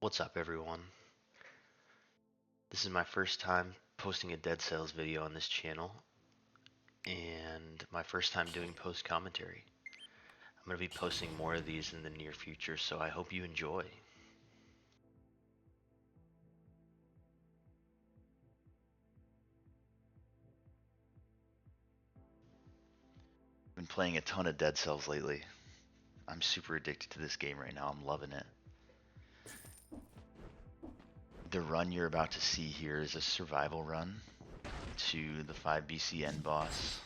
What's up, everyone? This is my first time posting a Dead Cells video on this channel, and my first time doing post commentary. I'm going to be posting more of these in the near future, so I hope you enjoy. Been playing a ton of Dead Cells lately. I'm super addicted to this game right now. I'm loving it. The run you're about to see here is a survival run to the 5 BCN boss.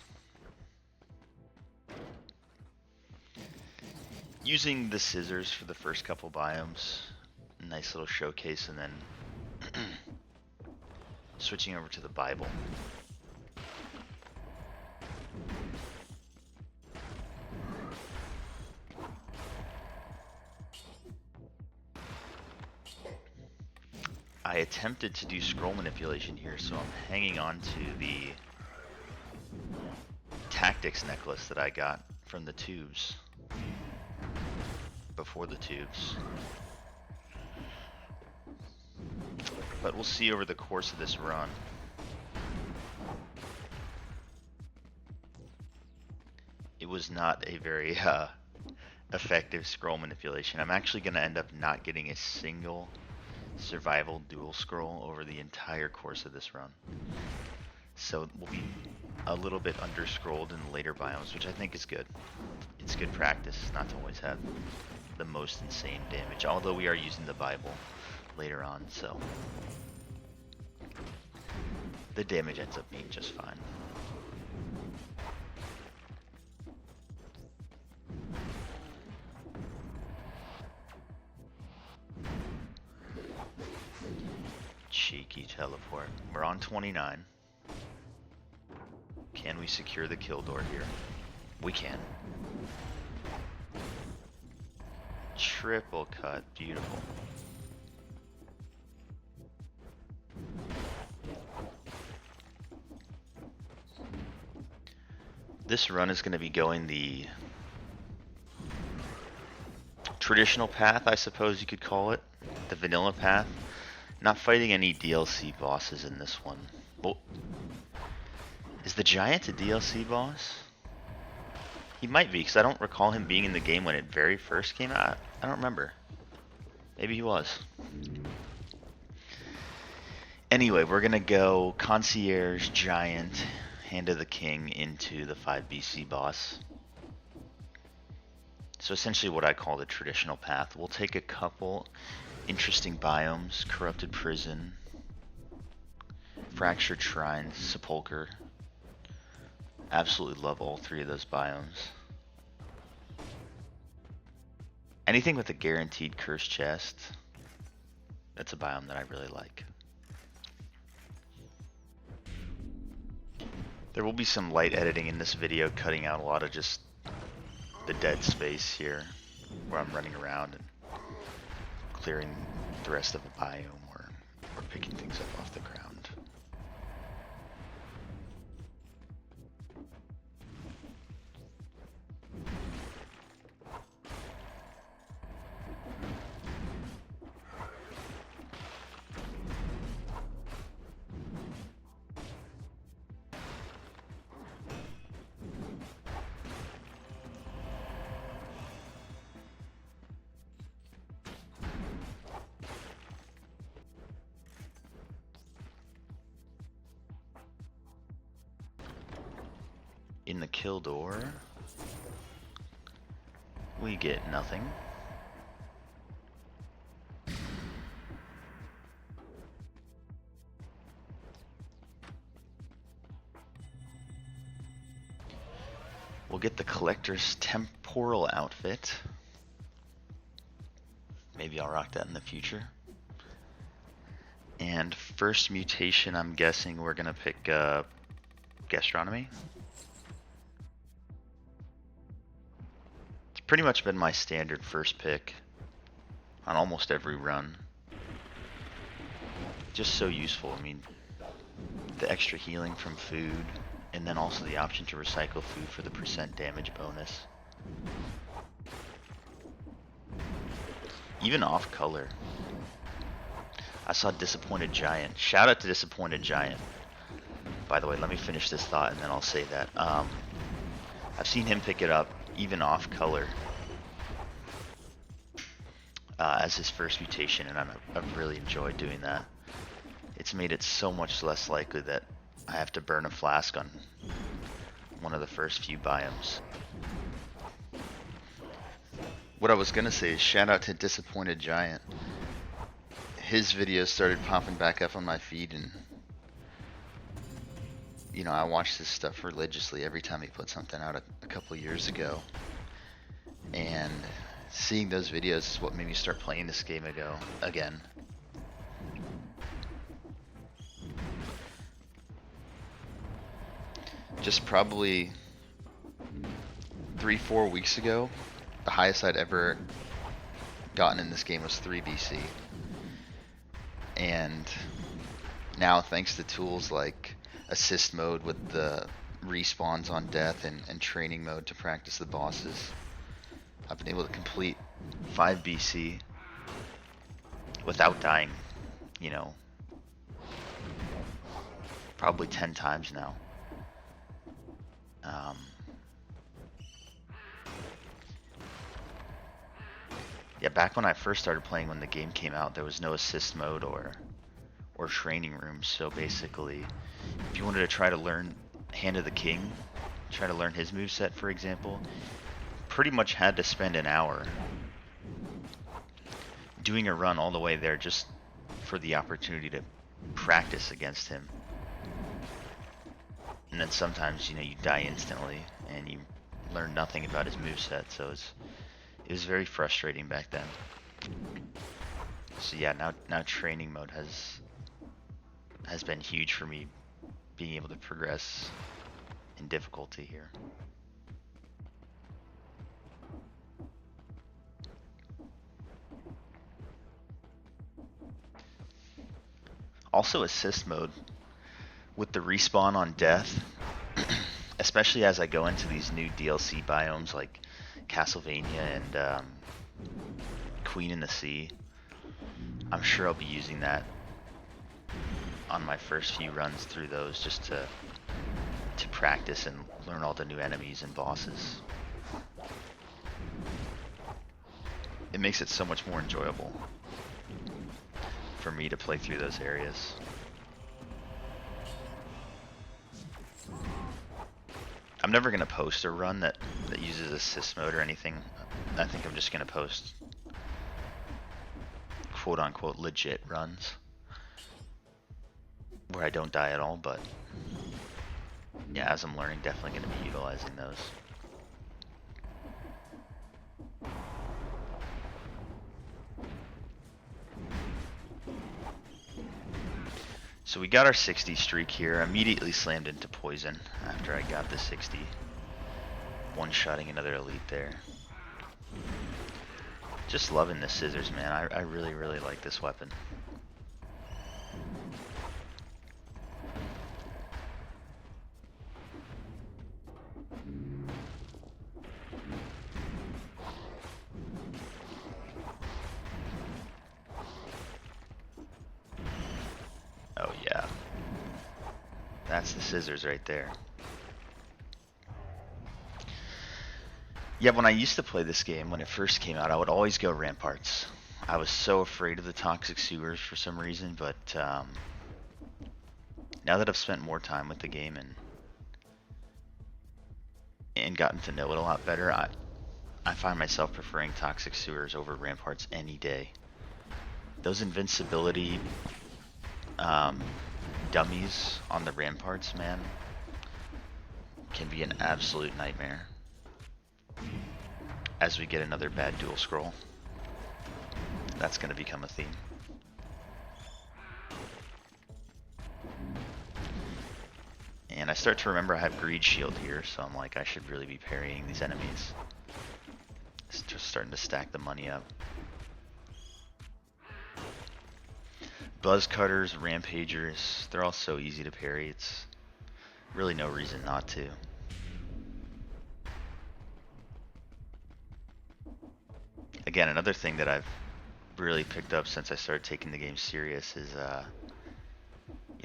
Using the scissors for the first couple biomes. Nice little showcase, and then switching over to the Bible. I attempted to do scroll manipulation here, so I'm hanging on to the tactics necklace that I got from the tubes. Before the tubes. But we'll see over the course of this run. It was not a very effective scroll manipulation. I'm actually going to end up not getting a single survival dual scroll over the entire course of this run. So we'll be a little bit under scrolled in the later biomes, which I think is good. It's good practice not to always have the most insane damage, although we are using the Bible later on, so the damage ends up being just fine. Cheeky teleport. We're on 29. Can we secure the kill door here? We can. Triple cut. Beautiful. This run is going to be going the traditional path, I suppose you could call it. The vanilla path. Not fighting any DLC bosses in this one. Well, is the giant a DLC boss? He might be, because I don't recall him being in the game when it very first came out. I don't remember. Maybe he was. Anyway, we're going to go Concierge, Giant, Hand of the King into the 5 BC boss. So essentially what I call the traditional path. We'll take a couple interesting biomes. Corrupted Prison, Fractured Shrine, Sepulcher. Absolutely love all three of those biomes. Anything with a guaranteed cursed chest, that's a biome that I really like. There will be some light editing in this video, cutting out a lot of just the dead space here, where I'm running around and clearing the rest of the biome or picking things up off the ground. In the kill door, we get nothing. We'll get the collector's temporal outfit. Maybe I'll rock that in the future. And first mutation, I'm guessing we're gonna pick gastronomy. It's pretty much been my standard first pick on almost every run. Just so useful. I mean, the extra healing from food, and then also the option to recycle food for the % damage bonus. Even off color. I saw Disappointed Giant. Shout out to Disappointed Giant. By the way, let me finish this thought and then I'll say that. I've seen him pick it up even off color as his first mutation, and I've really enjoyed doing that. It's made it so much less likely that I have to burn a flask on one of the first few biomes. What I was gonna say is shout out to Disappointed Giant. His videos started popping back up on my feed, and you know, I watched this stuff religiously every time he put something out a couple years ago. And seeing those videos is what made me start playing this game again. Just probably 3-4 weeks ago, the highest I'd ever gotten in this game was 3 BC. And now, thanks to tools like assist mode with the respawns on death and training mode to practice the bosses, I've been able to complete 5 BC without dying, you know, probably 10 times now. Yeah, back when I first started playing, when the game came out, there was no assist mode or training rooms. So basically, if you wanted to try to learn Hand of the King, try to learn his moveset, for example, pretty much had to spend an hour doing a run all the way there just for the opportunity to practice against him. And then sometimes, you know, you die instantly and you learn nothing about his moveset, so it was very frustrating back then. So yeah, now training mode has been huge for me, being able to progress in difficulty here. Also assist mode with the respawn on death, especially as I go into these new DLC biomes like Castlevania and Queen in the Sea. I'm sure I'll be using that on my first few runs through those, just to practice and learn all the new enemies and bosses. It makes it so much more enjoyable for me to play through those areas. I'm never going to post a run that uses assist mode or anything. I think I'm just going to post quote-unquote legit runs where I don't die at all, but yeah, as I'm learning, definitely going to be utilizing those. So we got our 60 streak here. Immediately slammed into poison after I got the 60. One-shotting another elite there. Just loving the scissors, man. I really, really like this weapon. Oh yeah. That's the scissors right there. Yeah, when I used to play this game, when it first came out, I would always go Ramparts. I was so afraid of the toxic sewers for some reason, but now that I've spent more time with the game and gotten to know it a lot better, I find myself preferring toxic sewers over Ramparts any day. Those invincibility dummies on the Ramparts, man, can be an absolute nightmare. As we get another bad dual scroll, that's going to become a theme. And I start to remember I have Greed Shield here, so I'm like, I should really be parrying these enemies. It's just starting to stack the money up. Buzz Cutters, Rampagers, they're all so easy to parry, it's really no reason not to. Again, another thing that I've really picked up since I started taking the game serious is,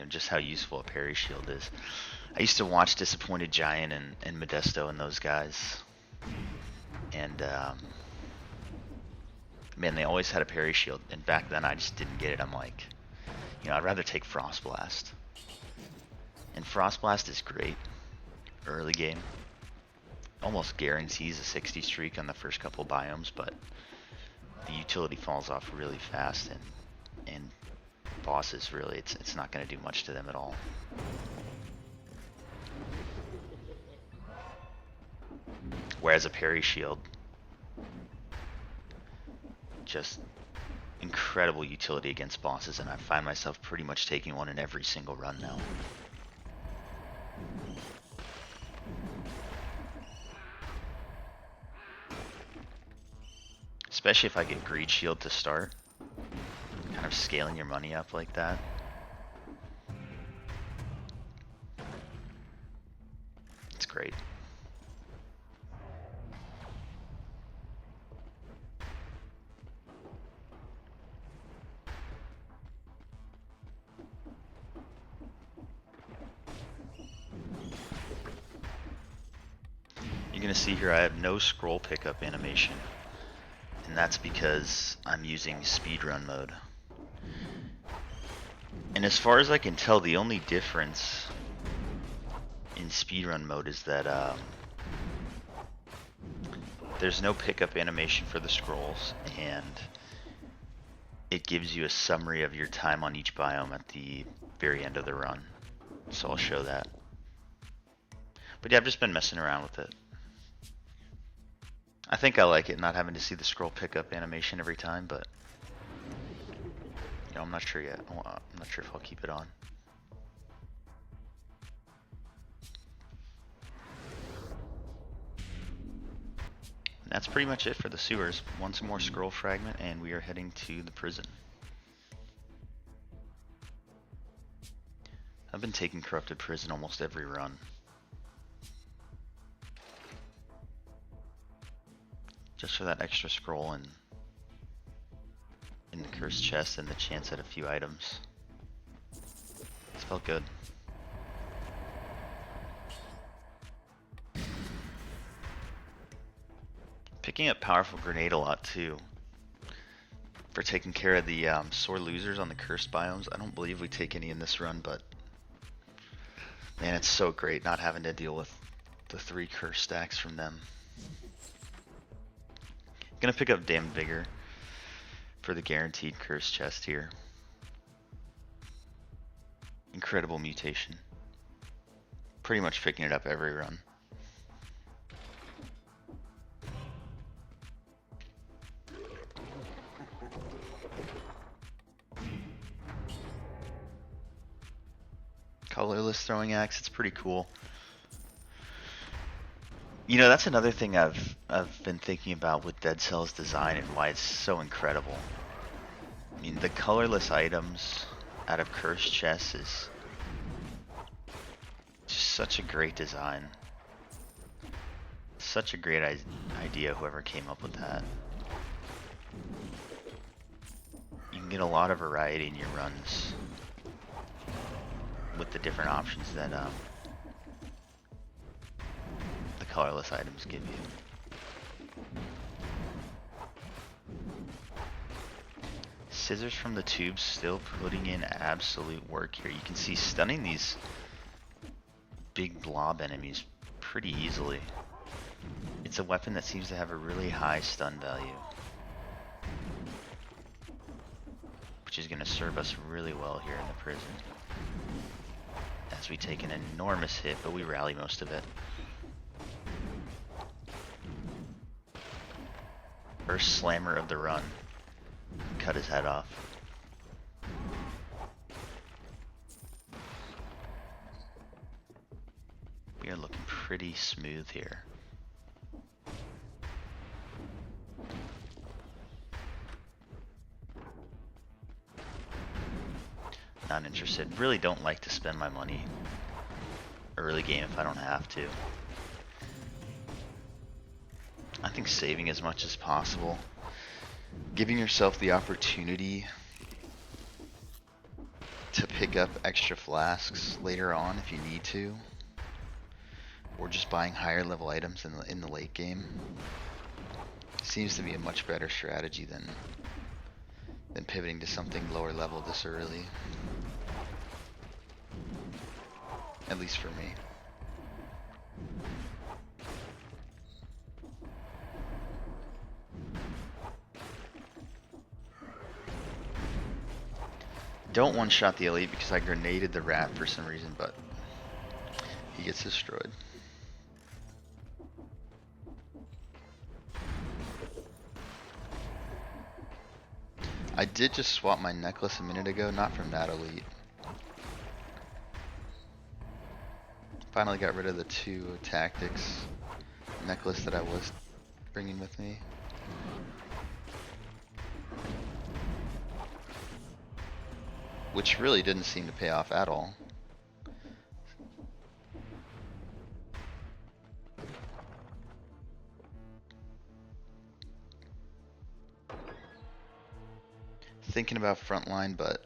just how useful a parry shield is. I used to watch Disappointed Giant and Modesto and those guys, and man, they always had a parry shield, and back then I just didn't get it. I'm like, I'd rather take Frost Blast. And Frost Blast is great early game. Almost guarantees a 60 streak on the first couple biomes, but the utility falls off really fast, and bosses really, it's not going to do much to them at all. Whereas a parry shield, just incredible utility against bosses, and I find myself pretty much taking one in every single run now. Especially if I get Greed Shield to start. Kind of scaling your money up like that. It's great. You're gonna see here I have no scroll pickup animation. And that's because I'm using speedrun mode. And as far as I can tell, the only difference in speedrun mode is that there's no pickup animation for the scrolls, and it gives you a summary of your time on each biome at the very end of the run. So I'll show that. But yeah, I've just been messing around with it. I think I like it, not having to see the scroll pickup animation every time, but I'm not sure yet. I'm not sure if I'll keep it on. And that's pretty much it for the sewers. One more scroll fragment, and we are heading to the prison. I've been taking Corrupted Prison almost every run. Just for that extra scroll and in the cursed chest and the chance at a few items. It's felt good. Picking up Powerful Grenade a lot too. For taking care of the sore losers on the cursed biomes. I don't believe we take any in this run, but man, it's so great not having to deal with the 3 curse stacks from them. Gonna pick up Damned Vigor for the guaranteed curse chest here. Incredible mutation. Pretty much picking it up every run. Colorless Throwing Axe, it's pretty cool. That's another thing I've been thinking about with Dead Cells design and why it's so incredible. I mean, the colorless items out of Cursed Chests is just such a great design. Such a great idea, whoever came up with that. You can get a lot of variety in your runs with the different options that the colorless items give you. Scissors from the Tube still putting in absolute work here. You can see stunning these big blob enemies pretty easily. It's a weapon that seems to have a really high stun value, which is going to serve us really well here in the prison. As we take an enormous hit, but we rally most of it. First slammer of the run. Cut his head off. We are looking pretty smooth here. Not interested. Really don't like to spend my money early game if I don't have to. I think saving as much as possible. giving yourself the opportunity to pick up extra flasks later on if you need to, or just buying higher level items in the late game seems to be a much better strategy than pivoting to something lower level this early. At least for me. Don't one-shot the elite because I grenaded the rat for some reason, but he gets destroyed. I did just swap my necklace a minute ago, not from that elite. Finally got rid of the 2 tactics necklace that I was bringing with me. Which really didn't seem to pay off at all. Thinking about frontline, but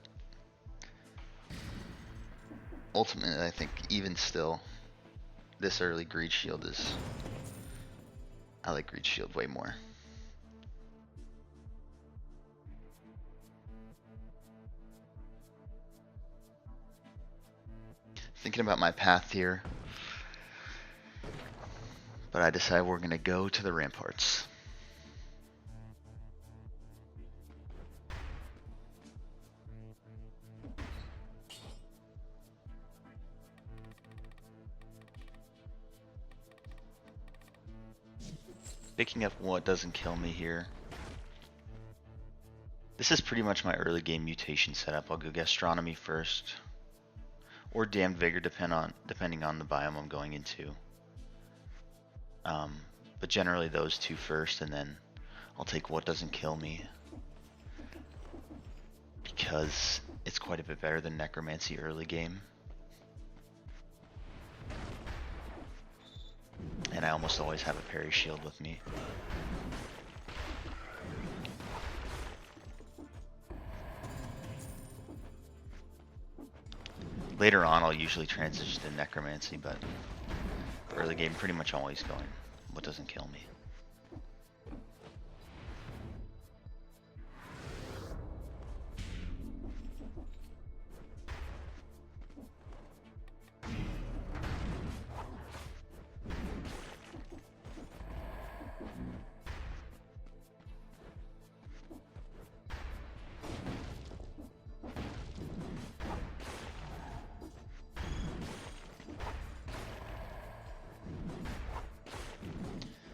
ultimately I think even still, this early Greed Shield is... I like Greed Shield way more. Thinking about my path here, but I decide we're gonna go to the ramparts. Picking up what doesn't kill me here. This is pretty much my early game mutation setup. I'll go Gastronomy first, or Damned Vigor depending on the biome I'm going into. But generally those 2 first, and then I'll take what doesn't kill me, because it's quite a bit better than Necromancy early game. And I almost always have a parry shield with me. Later on I'll usually transition to Necromancy, but early game pretty much always going what doesn't kill me.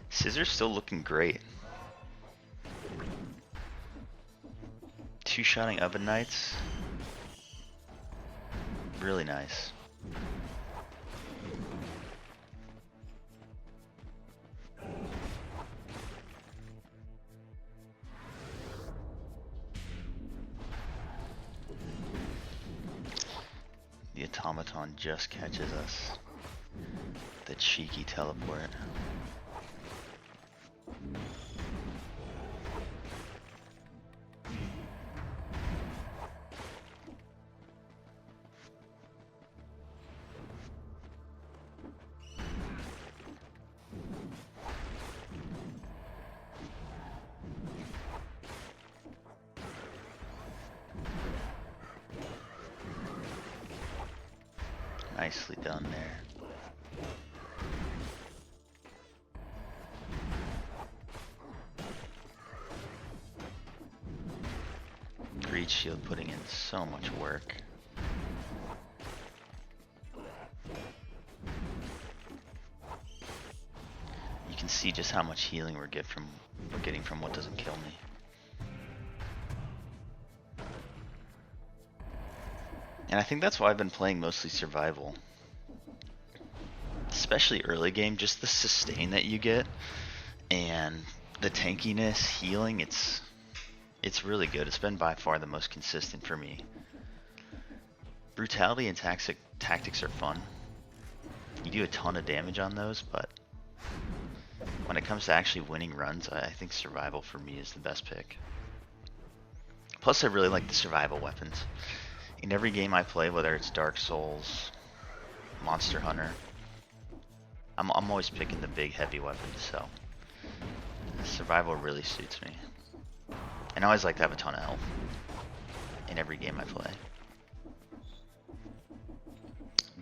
Scissor's still looking great. 2-shotting Oven Knights. Really nice. The automaton just catches us. The cheeky teleport. Nicely done there. Greed Shield putting in so much work. You can see just how much healing we're getting from what doesn't kill me. And I think that's why I've been playing mostly survival. Especially early game, just the sustain that you get and the tankiness, healing, it's really good. It's been by far the most consistent for me. Brutality and tactics are fun. You do a ton of damage on those, but when it comes to actually winning runs, I think survival for me is the best pick. Plus, I really like the survival weapons. In every game I play, whether it's Dark Souls, Monster Hunter, I'm always picking the big heavy weapons, so survival really suits me. And I always like to have a ton of health in every game I play.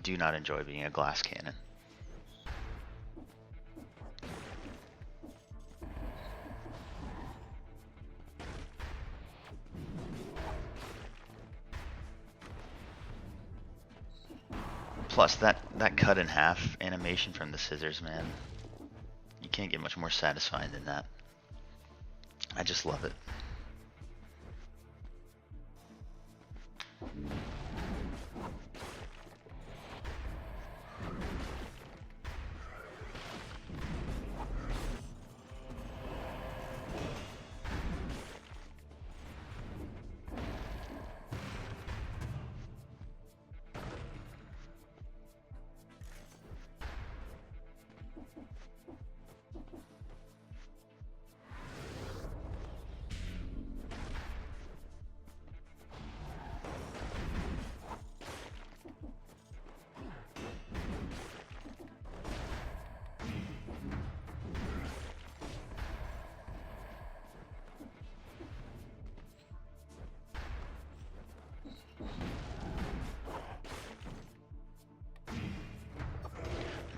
Do not enjoy being a glass cannon. Plus, that cut in half animation from the scissors, man. You can't get much more satisfying than that. I just love it.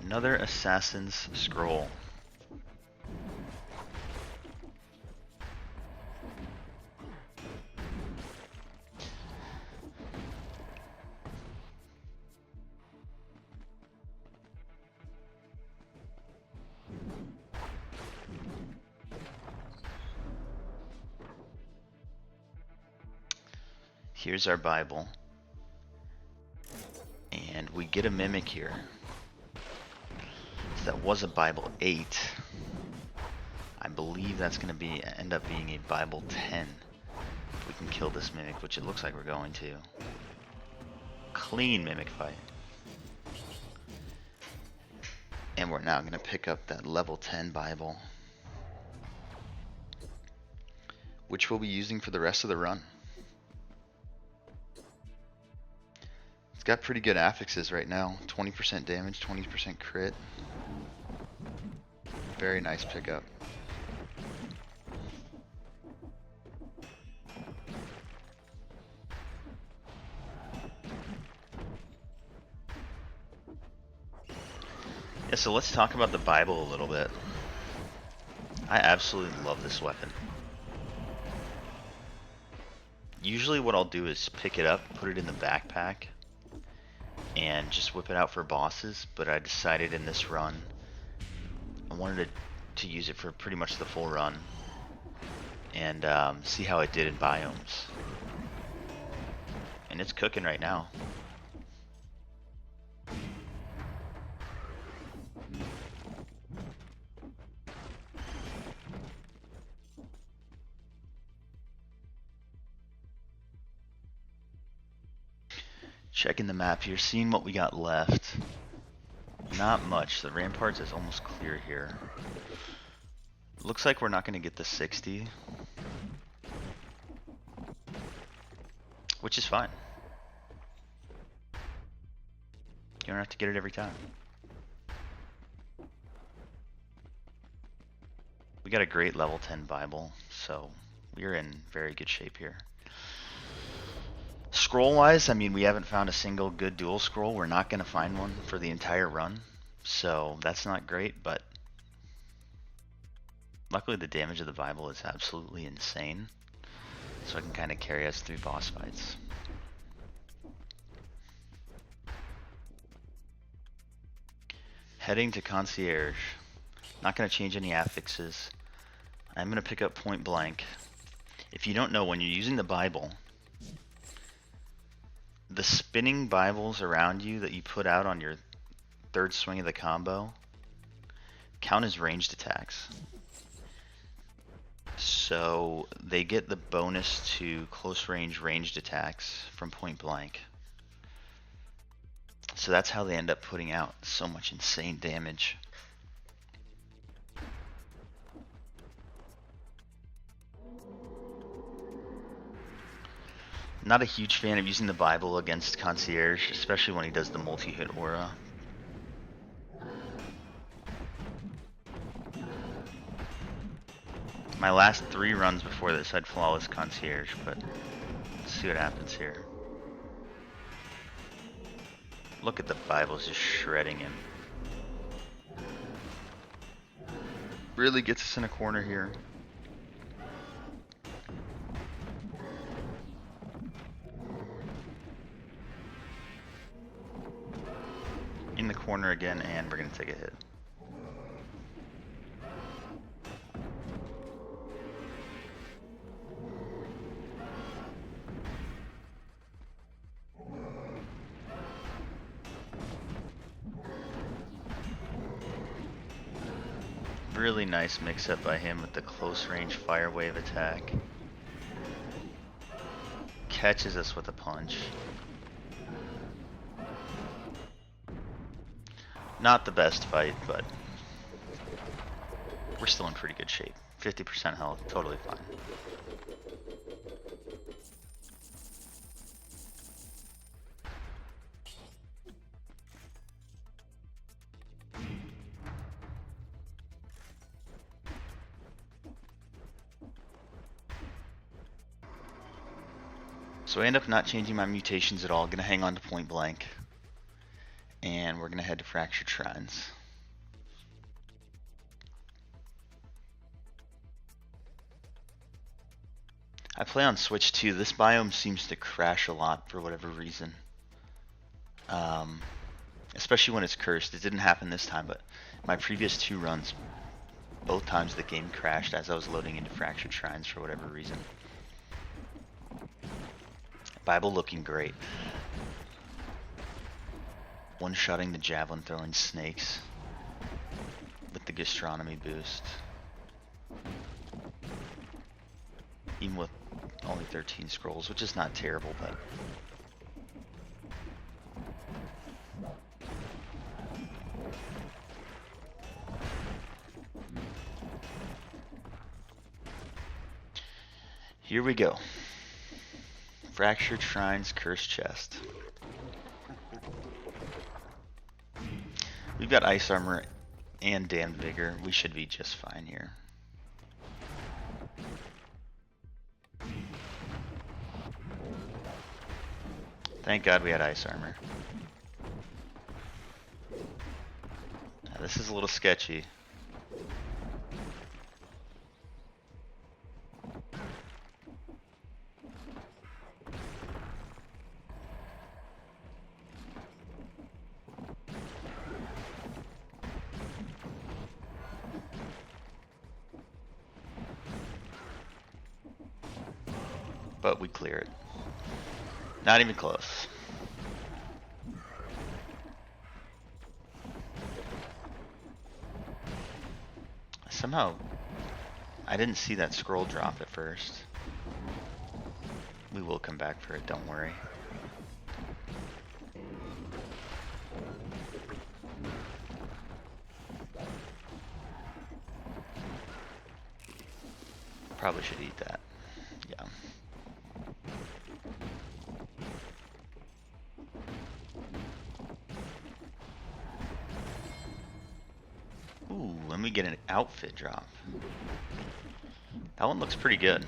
Another Assassin's Scroll. Here's our Bible. And we get a mimic here. So that was a Bible 8. I believe that's going to end up being a Bible 10. If we can kill this mimic, which it looks like we're going to. Clean mimic fight. And we're now going to pick up that level 10 Bible, which we'll be using for the rest of the run. It's got pretty good affixes right now. 20% damage, 20% crit. Very nice pickup. Yeah, so let's talk about the Bible a little bit. I absolutely love this weapon. Usually what I'll do is pick it up, put it in the backpack, and just whip it out for bosses, but I decided in this run I wanted to use it for pretty much the full run and see how it did in biomes. And it's cooking right now. Checking the map here, seeing what we got left. Not much. The ramparts is almost clear here. Looks like we're not going to get the 60. Which is fine. You don't have to get it every time. We got a great level 10 Bible, so we're in very good shape here. Scroll-wise, I mean, we haven't found a single good dual scroll. We're not going to find one for the entire run, so that's not great, but luckily the damage of the Bible is absolutely insane, so it can kind of carry us through boss fights. Heading to Concierge. Not going to change any affixes. I'm going to pick up Point Blank. If you don't know, when you're using the Bible, the spinning Bibles around you that you put out on your third swing of the combo count as ranged attacks. So they get the bonus to close range ranged attacks from Point Blank. So that's how they end up putting out so much insane damage. Not a huge fan of using the Bible against Concierge, especially when he does the multi-hit aura. My last 3 runs before this had flawless Concierge, but let's see what happens here. Look at the Bibles just shredding him. Really gets us in a corner here. In the corner again, and we're going to take a hit. Really nice mix-up by him with the close-range fire wave attack. Catches us with a punch. Not the best fight, but we're still in pretty good shape. 50% health, totally fine. So I end up not changing my mutations at all. Gonna hang on to Point Blank. And we're gonna head to Fractured Shrines. I play on Switch too. This biome seems to crash a lot for whatever reason. Especially when it's cursed. It didn't happen this time, but my previous 2 runs, both times the game crashed as I was loading into Fractured Shrines for whatever reason. Bible looking great. One-shotting the javelin throwing snakes with the gastronomy boost. Even with only 13 scrolls, which is not terrible, but here we go. Fractured Shrines, Cursed Chest. We've got Ice Armor and Damned Vigor. We should be just fine here. Thank God we had Ice Armor. Now, this is a little sketchy. But we clear it. Not even close. Somehow, I didn't see that scroll drop at first. We will come back for it, don't worry. Probably should eat that. Yeah. Ooh, let me get an outfit drop. That one looks pretty good.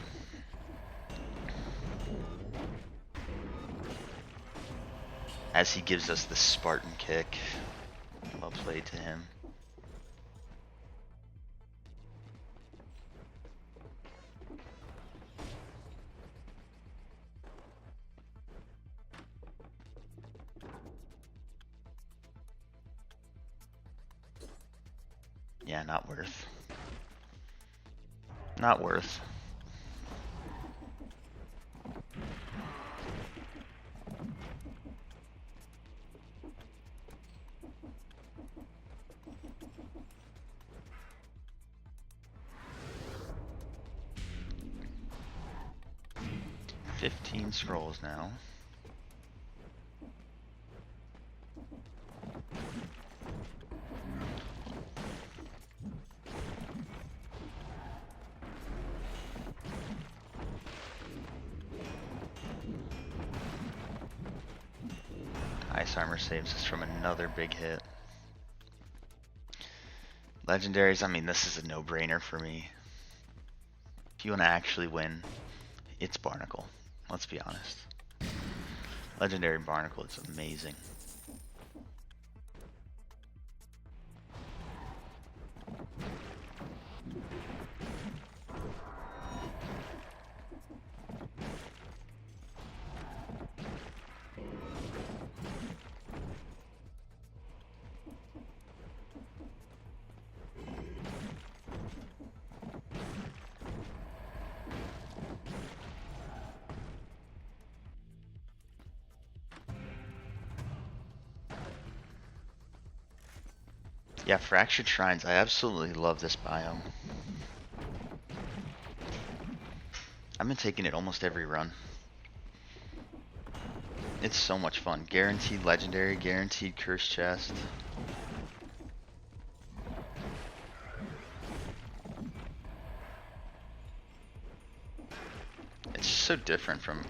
As he gives us the Spartan kick. Well played to him. Yeah, not worth. Not worth. $15 scrolls now. Ice armor saves us from another big hit. Legendaries, I mean, this is a no-brainer for me. If you want to actually win, it's Barnacle. Let's be honest. Legendary Barnacle is amazing. Yeah, Fractured Shrines, I absolutely love this biome. I've been taking it almost every run. It's so much fun. Guaranteed legendary, guaranteed curse chest. It's just so different from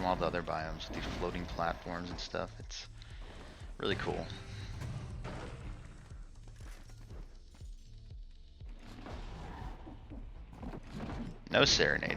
all the other biomes with these floating platforms and stuff. It's really cool. No Serenade.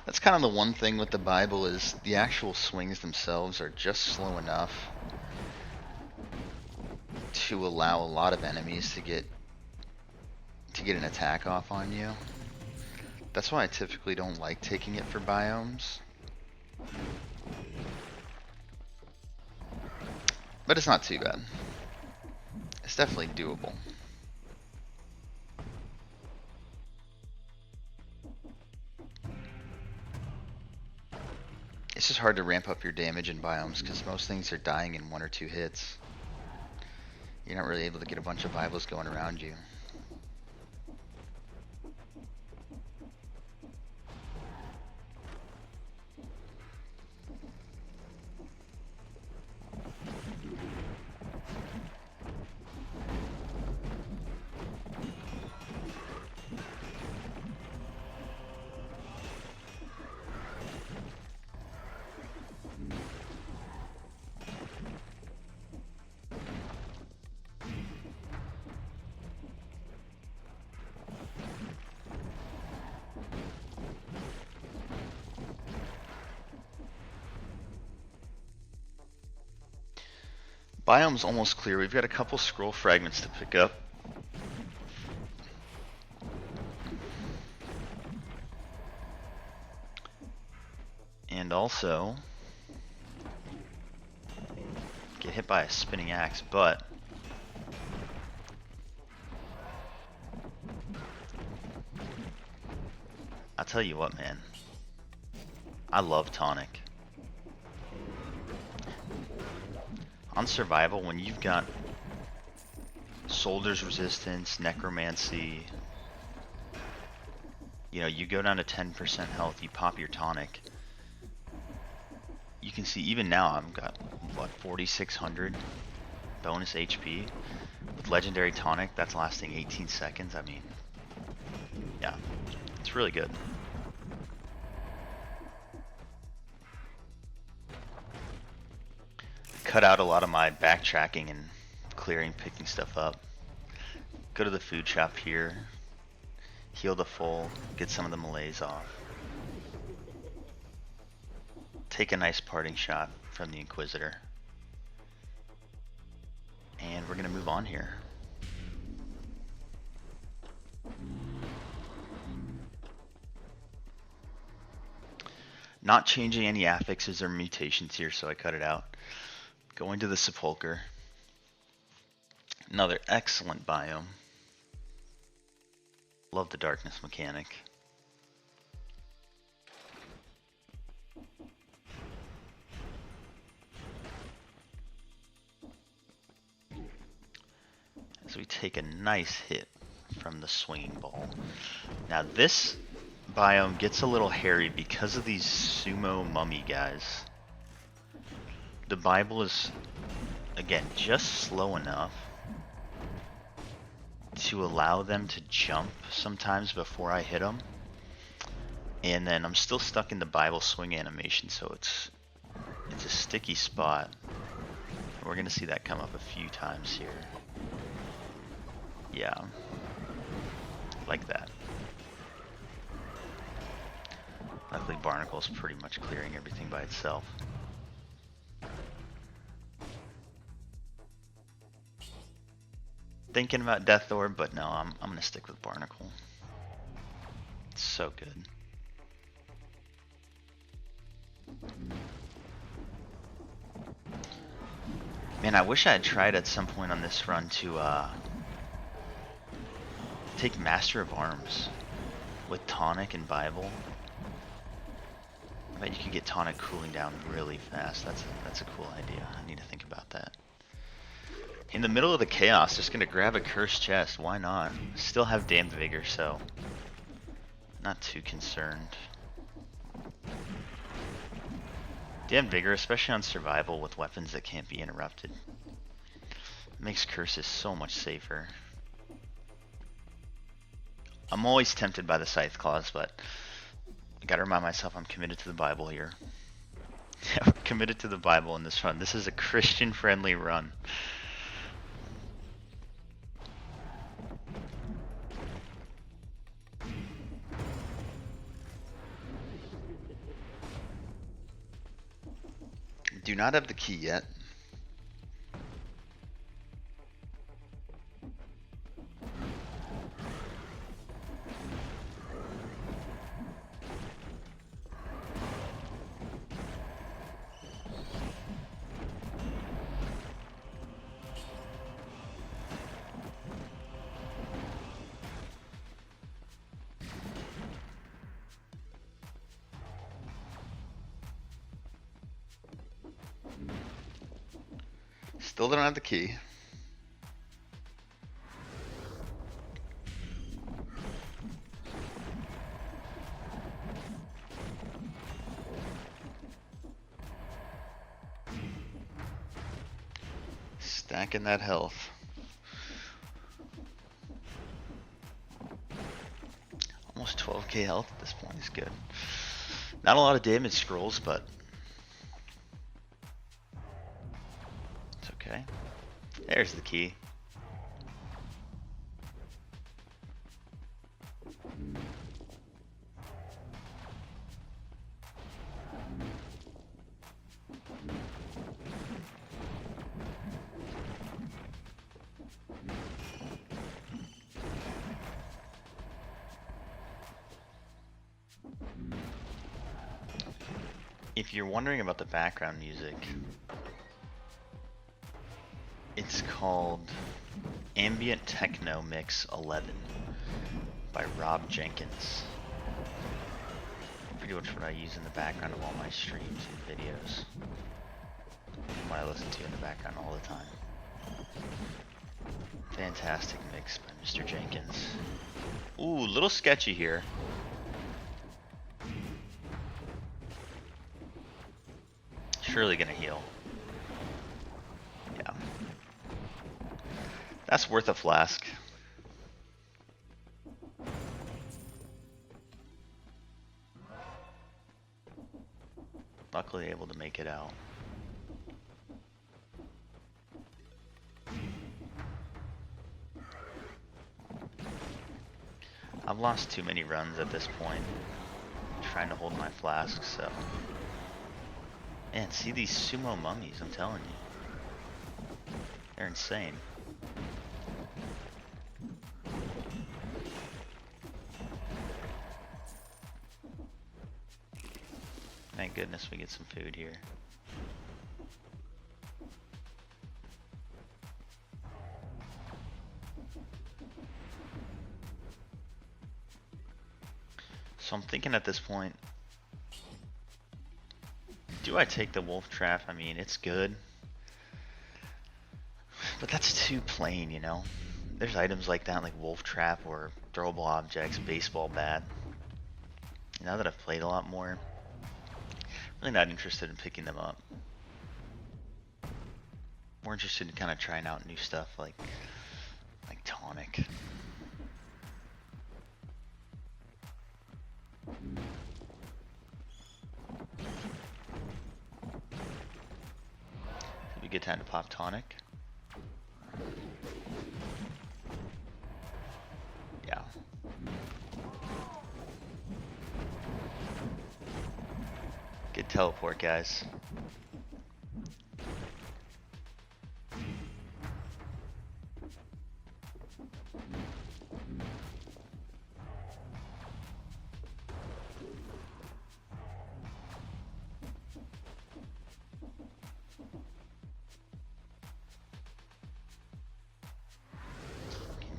That's kind of the one thing with the Bible is the actual swings themselves are just slow enough to allow a lot of enemies to get an attack off on you. That's why I typically don't like taking it for biomes. But it's not too bad. It's definitely doable. It's just hard to ramp up your damage in biomes because most things are dying in 1 or 2 hits. You're not really able to get a bunch of Bibles going around you. Biome's almost clear. We've got a couple scroll fragments to pick up. And also get hit by a spinning axe, but I'll tell you what, man. I love Tonic. On survival, when you've got Soldier's Resistance, Necromancy, you know, you go down to 10% health, you pop your Tonic. You can see even now I've got, what, 4,600 bonus HP. With Legendary Tonic, that's lasting 18 seconds. I mean, yeah, it's really good. Cut out a lot of my backtracking and clearing, picking stuff up. Go to the food shop here, heal the full, get some of the malaise off. Take a nice parting shot from the Inquisitor. And we're gonna move on here. Not changing any affixes or mutations here, so I cut it out. Going to the Sepulcher. Another excellent biome. Love the darkness mechanic. As we take a nice hit from the swinging ball. Now this biome gets a little hairy because of these sumo mummy guys. The Bible is, again, just slow enough to allow them to jump sometimes before I hit them. And then I'm still stuck in the Bible swing animation, so it's a sticky spot. We're gonna see that come up a few times here. Yeah. Like that. Luckily Barnacle's pretty much clearing everything by itself. Thinking about Death Orb, but no, I'm gonna stick with Barnacle. It's so good. Man, I wish I had tried at some point on this run to take Master of Arms with Tonic and Bible. I bet you could get Tonic cooling down really fast. That's a cool idea. I need to think about that. In the middle of the chaos, just gonna grab a cursed chest. Why not? Still have Damned Vigor, so not too concerned. Damned Vigor, especially on survival with weapons that can't be interrupted, makes curses so much safer. I'm always tempted by the Scythe Claws, but I gotta remind myself I'm committed to the Bible here. I'm committed to the Bible in this run. This is a Christian-friendly run. Do not have the key yet. Still don't have the key. Stacking that health. Almost 12k health at this point is good. Not a lot of damage scrolls, but it's okay. There's the key. If you're wondering about the background music, it's called Ambient Techno Mix 11 by Rob Jenkins. Pretty much what I use in the background of all my streams and videos. What I listen to in the background all the time. Fantastic mix by Mr. Jenkins. Ooh, little sketchy here. Surely gonna heal. Yeah. That's worth a flask. Luckily able to make it out. I've lost too many runs at this point trying to hold my flasks, so. Man, see these sumo mummies, I'm telling you. They're insane. Thank goodness we get some food here. So I'm thinking at this point, do I take the wolf trap? I mean, it's good, but that's too plain, you know? There's items like that, like Wolf Trap or throwable objects, baseball bat. Now that I've played a lot more, really not interested in picking them up. More interested in kind of trying out new stuff like tonic. It'd be a good time to pop tonic. Yeah. Good teleport, guys.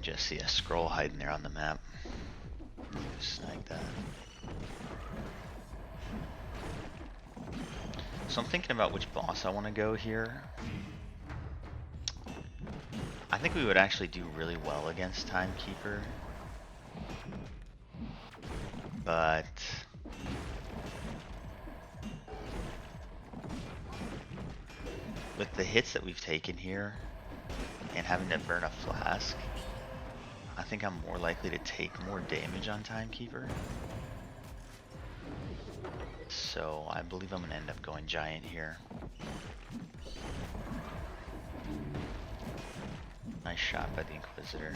Just see a scroll hiding there on the map. Snag that. So I'm thinking about which boss I want to go here. I think we would actually do really well against Timekeeper. But with the hits that we've taken here and having to burn a flask, I think I'm more likely to take more damage on Timekeeper. So I believe I'm gonna end up going Giant here. Nice shot by the Inquisitor.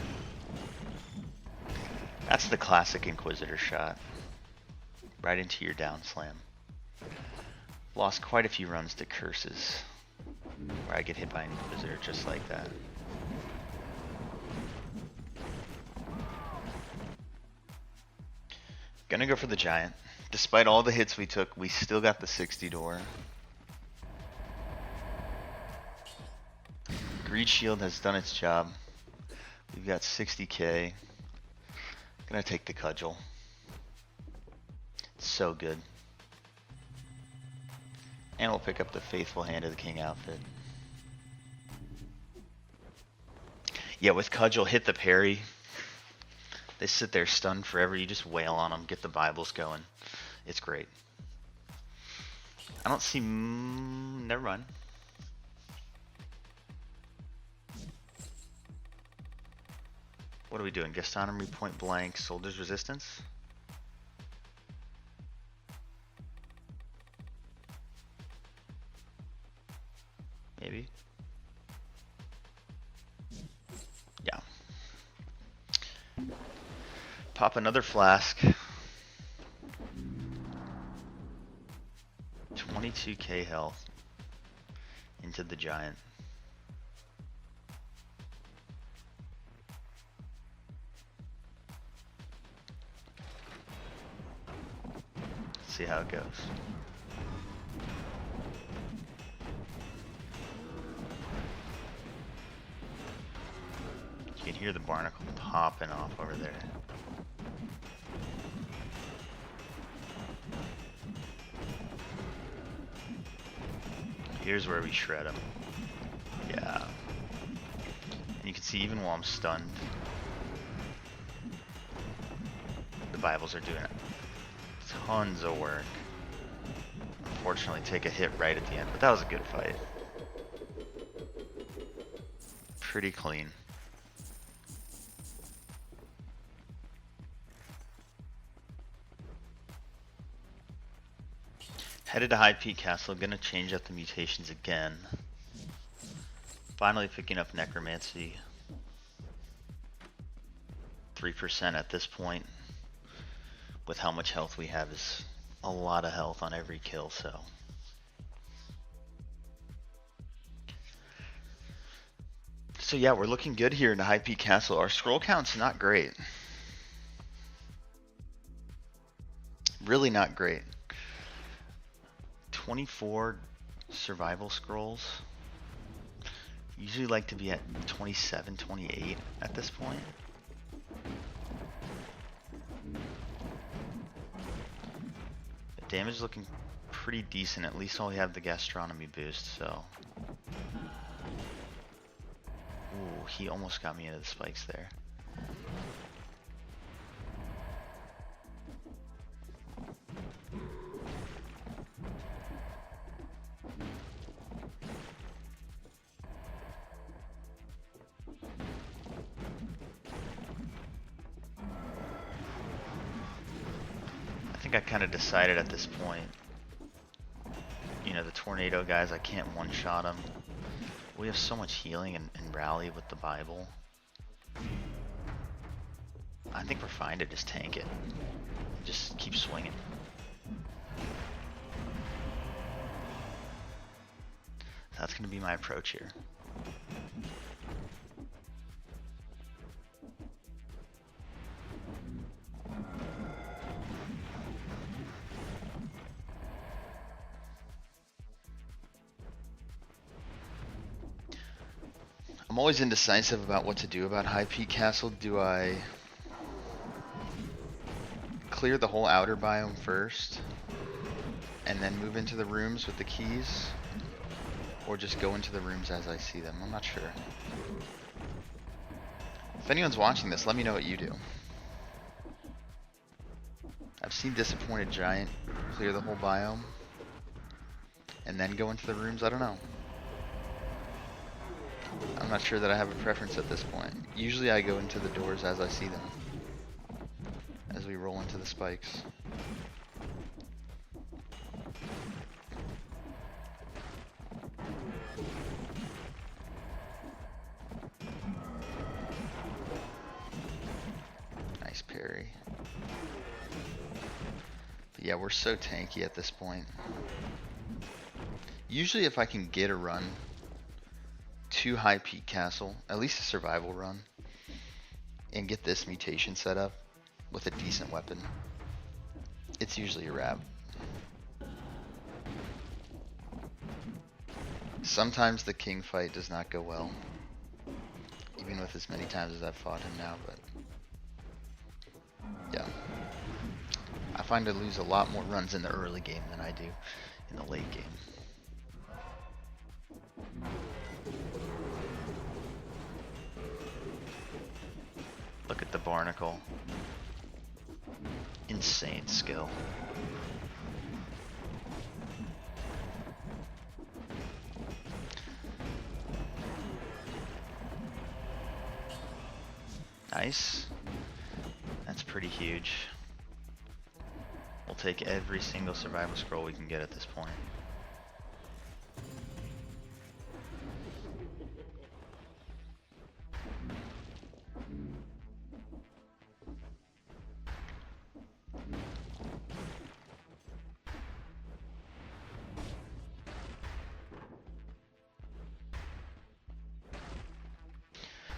That's the classic Inquisitor shot. Right into your down slam. Lost quite a few runs to Curses, where I get hit by an Inquisitor just like that. Gonna go for the Giant. Despite all the hits we took, we still got the 60 door. Greed Shield has done its job. We've got 60k. Gonna take the Cudgel. It's so good. And we'll pick up the Faithful Hand of the King outfit. Yeah, with Cudgel, hit the parry. They sit there stunned forever. You just wail on them, get the Bibles going. It's great. I don't see... never mind. What are we doing? Gastronomy, Point Blank, Soldier's Resistance? Maybe. Yeah. Pop another flask. 22k health into the Giant. Let's see how it goes. You can hear the barnacle popping off over there. Here's where we shred him. Yeah. And you can see even while I'm stunned, the Bibles are doing tons of work. Unfortunately, take a hit right at the end, but that was a good fight. Pretty clean. Headed to High Peak Castle, gonna change up the mutations again. Finally picking up Necromancy. 3% at this point. With how much health we have is a lot of health on every kill, so. So yeah, we're looking good here in the High Peak Castle. Our scroll count's not great. Really not great. 24 survival scrolls. Usually like to be at 27, 28 at this point. The damage is looking pretty decent. At least while we have the gastronomy boost, so. Ooh. he almost got me into the spikes there. I think I kind of decided at this point, you know, the tornado guys, I can't one-shot them. We have so much healing and rally with the Bible. I think we're fine to just tank it. Just keep swinging. That's going to be my approach here. I'm always indecisive about what to do about High Peak Castle. Do I clear the whole outer biome first and then move into the rooms with the keys? Or just go into the rooms as I see them? I'm not sure. If anyone's watching this, let me know what you do. I've seen Disappointed Giant clear the whole biome and then go into the rooms. I don't know. I'm not sure that I have a preference at this point. Usually I go into the doors as I see them, as we roll into the spikes. Nice parry. But yeah, we're so tanky at this point. Usually if I can get a run to High Peak Castle, at least a survival run, and get this mutation set up with a decent weapon, it's usually a wrap. Sometimes the king fight does not go well, even with as many times as I've fought him now, but yeah. I find I lose a lot more runs in the early game than I do in the late game. Look at the barnacle. Insane skill. Nice. That's pretty huge. We'll take every single survival scroll we can get at this point.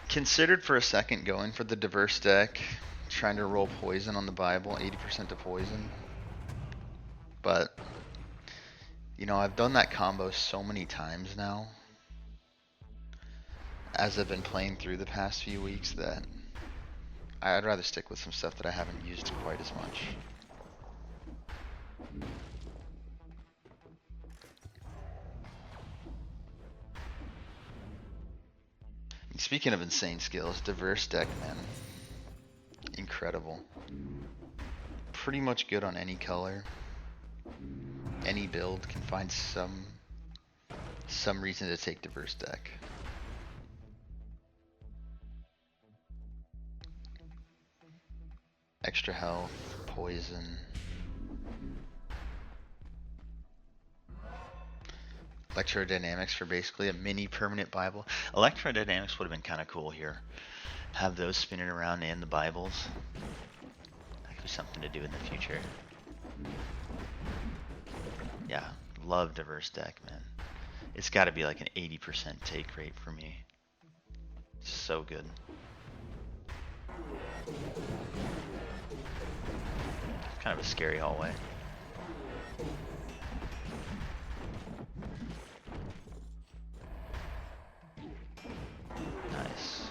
Considered for a second going for the diverse deck, trying to roll poison on the Bible, 80% to poison. But, you know, I've done that combo so many times now, as I've been playing through the past few weeks, that I'd rather stick with some stuff that I haven't used quite as much. Speaking of insane skills, diverse deck, man. Incredible. Pretty much good on any color. Any build can find some reason to take diverse deck. Extra health, poison. Electrodynamics for basically a mini permanent Bible. Electrodynamics would have been kind of cool here. Have those spinning around and the Bibles. That could be something to do in the future. Yeah, love diverse deck, man. It's got to be like an 80% take rate for me. It's so good. Kind of a scary hallway. Nice.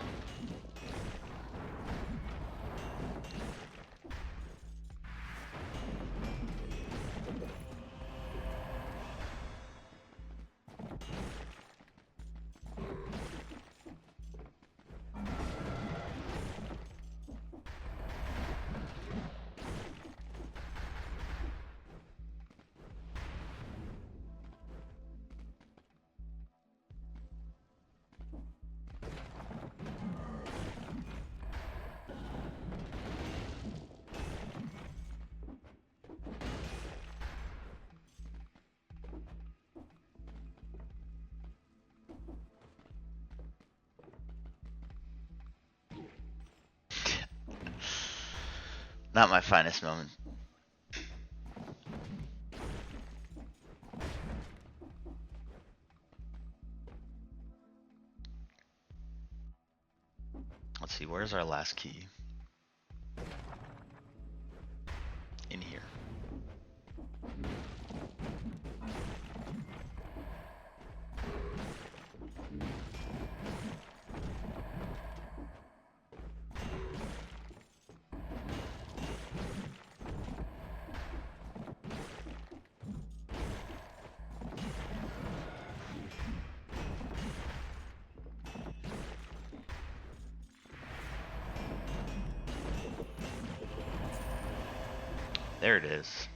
Not my finest moment. Let's see, where's our last key? In here. There it is.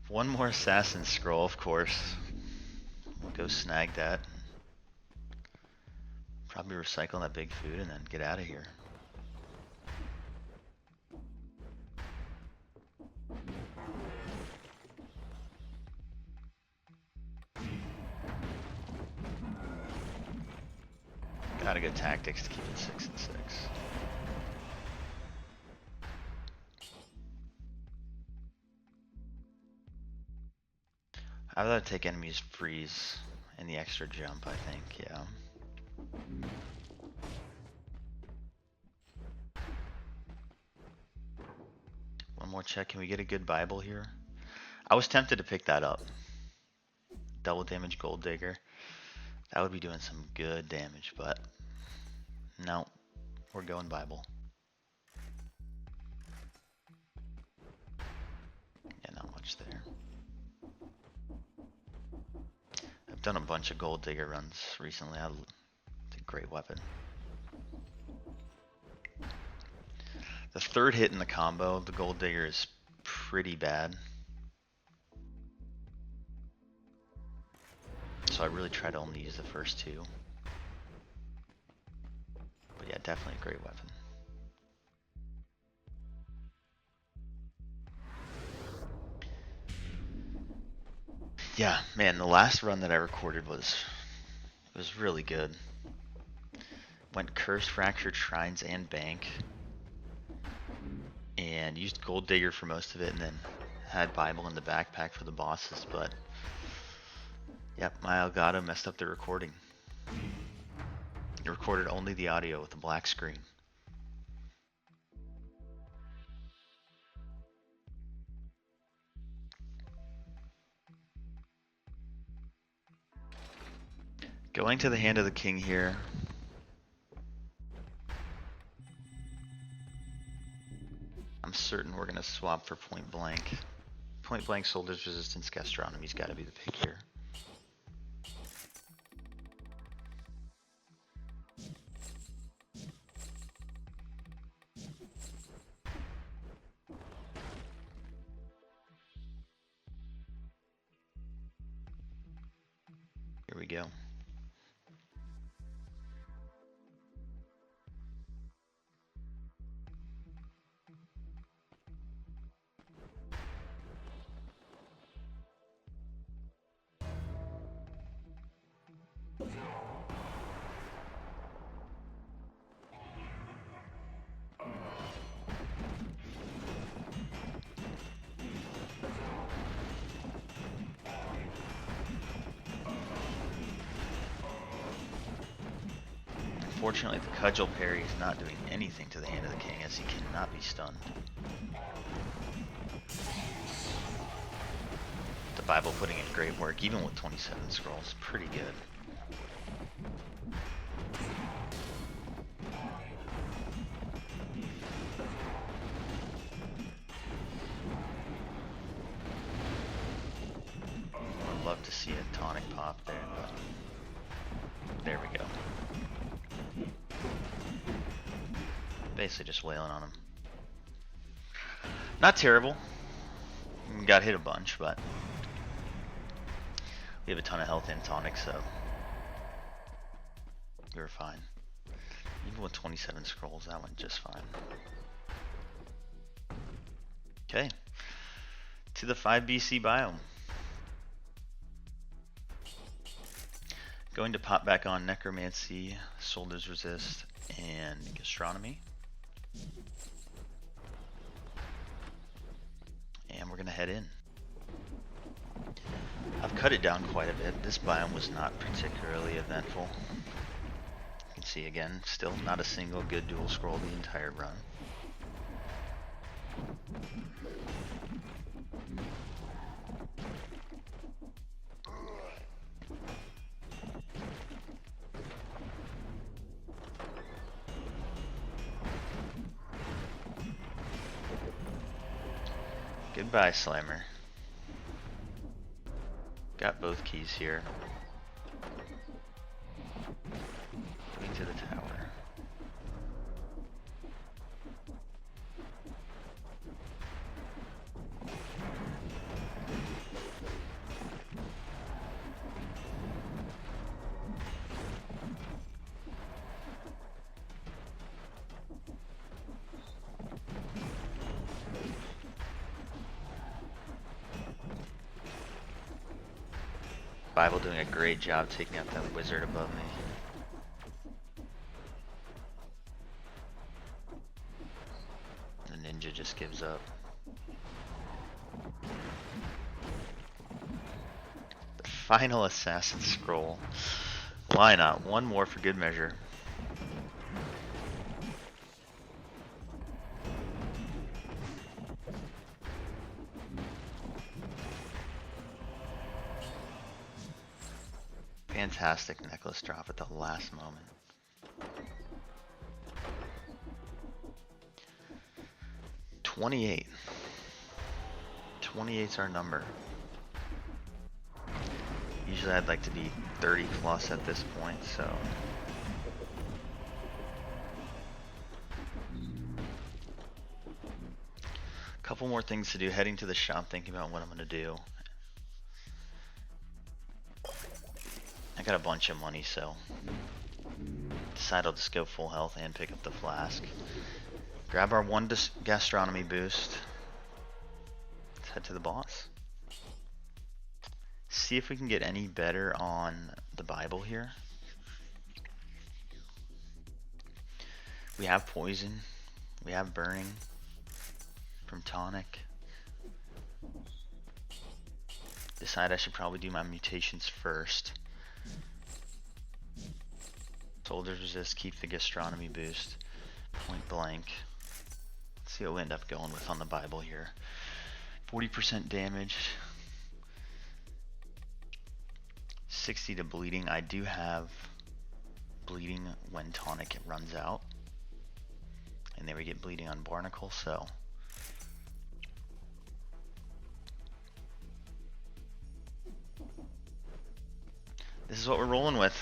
One more assassin scroll, of course. We'll go snag that. Probably recycle that big food and then get out of here. Gotta go tactics to keep it 6 and 6. I'd rather take enemies freeze and the extra jump, I think, yeah. One more check. Can we get a good Bible here? I was tempted to pick that up. Double damage Gold Digger. That would be doing some good damage, but no, we're going Bible. Yeah, not much there. I've done a bunch of Gold Digger runs recently. It's a great weapon. The third hit in the combo of the Gold Digger is pretty bad. So I really try to only use the first two. But yeah, definitely a great weapon. Yeah, man, the last run that I recorded was really good. Went Cursed, Fractured Shrines, and Bank. And used Gold Digger for most of it, and then had Bible in the backpack for the bosses, but yep, my Elgato messed up the recording. It recorded only the audio with a black screen. Going to the Hand of the King here. I'm certain we're gonna swap for Point Blank. Point Blank, Soldier's Resistance, Gastronomy's gotta be the pick here. Here we go. Unfortunately, the Cudgel Parry is not doing anything to the Hand of the King, as he cannot be stunned. The Bible putting in great work, even with 27 scrolls. Pretty good. I'd love to see a tonic pop there, but there we go. Basically just wailing on him. Not terrible. Got hit a bunch, but we have a ton of health and tonic, so we were fine. Even with 27 scrolls, that went just fine. Okay. to the 5 BC biome. Going to pop back on Necromancy, Soldiers Resist, and Gastronomy. And we're going to head in. I've cut it down quite a bit. This biome was not particularly eventful. You can see again, still not a single good dual scroll the entire run. Goodbye, Slimer. Got both keys here. Going to the tower. Bible doing a great job taking out that wizard above me. The ninja just gives up. The final assassin scroll. Why not? One more for good measure. Fantastic necklace drop at the last moment. $28. 28's our number. Usually I'd like to be 30 plus at this point, so. Couple more things to do. Heading to the shop, thinking about what I'm gonna do. I got a bunch of money, so decide I'll just go full health and pick up the flask. Grab our one gastronomy boost. Let's head to the boss. See if we can get any better on the Bible here. We have poison. We have burning from tonic. Decide I should probably do my mutations first. Soldiers resist, keep the gastronomy boost. Point blank. Let's see what we end up going with on the Bible here. 40% damage. 60 to bleeding. I do have bleeding when tonic runs out. And then we get bleeding on Barnacle, so. This is what we're rolling with.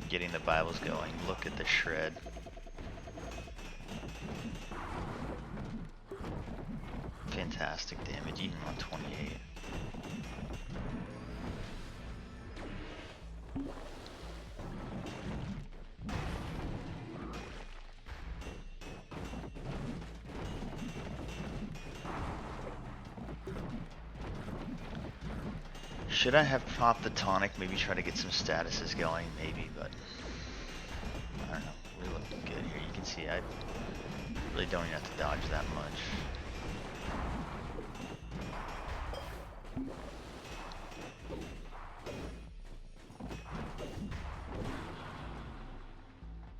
Getting the Bibles going. Look at the shred. Fantastic damage, even on 28. Should I have popped the tonic? Maybe try to get some statuses going, maybe, but I don't know. We look good here. You can see I really don't even have to dodge that much.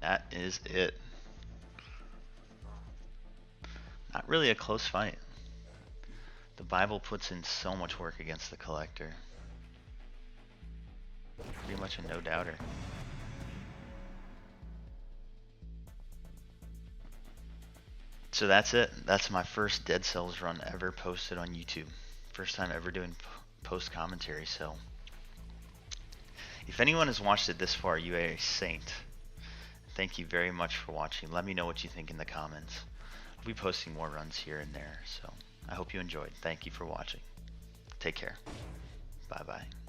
That is it. Not really a close fight. The Bible puts in so much work against the Collector. Pretty much a no-doubter. So that's it. That's my first Dead Cells run ever posted on YouTube. First time ever doing post commentary. So if anyone has watched it this far, you are a saint. Thank you very much for watching. Let me know what you think in the comments. I'll be posting more runs here and there. So I hope you enjoyed. Thank you for watching. Take care. Bye bye.